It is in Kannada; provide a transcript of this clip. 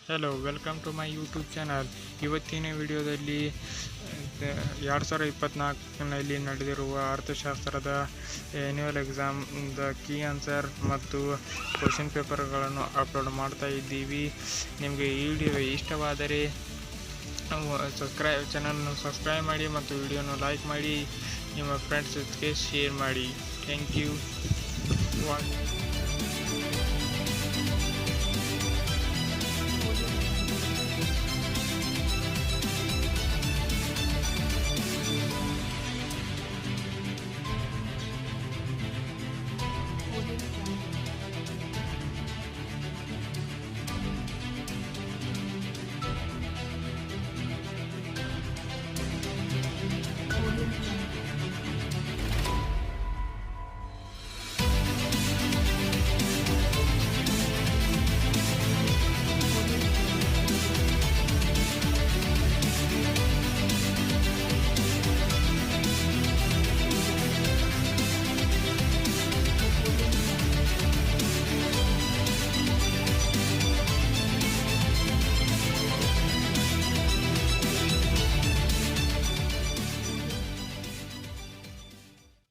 Hello welcome to my YouTube channel. ಇವತ್ತಿನ ವಿಡಿಯೋದಲ್ಲಿ 2024ನಲ್ಲಿ ನಡೆದಿರುವ ಅರ್ಥಶಾಸ್ತ್ರದ ಆ್ಯನ್ಯುವಲ್ ಎಕ್ಸಾಮ್ದ ಕೀ ಆನ್ಸರ್ ಮತ್ತು ಕ್ವಶನ್ ಪೇಪರ್ಗಳನ್ನು ಅಪ್ಲೋಡ್ ಮಾಡ್ತಾ ಇದ್ದೀವಿ. ನಿಮಗೆ ಈ ವಿಡಿಯೋ ಇಷ್ಟವಾದರೆ ಚಾನಲ್ನ ಸಬ್ಸ್ಕ್ರೈಬ್ ಮಾಡಿ ಮತ್ತು ವಿಡಿಯೋನ ಲೈಕ್ ಮಾಡಿ, ನಿಮ್ಮ ಫ್ರೆಂಡ್ಸ್ ಜೊತೆಗೆ ಶೇರ್ ಮಾಡಿ. Thank you.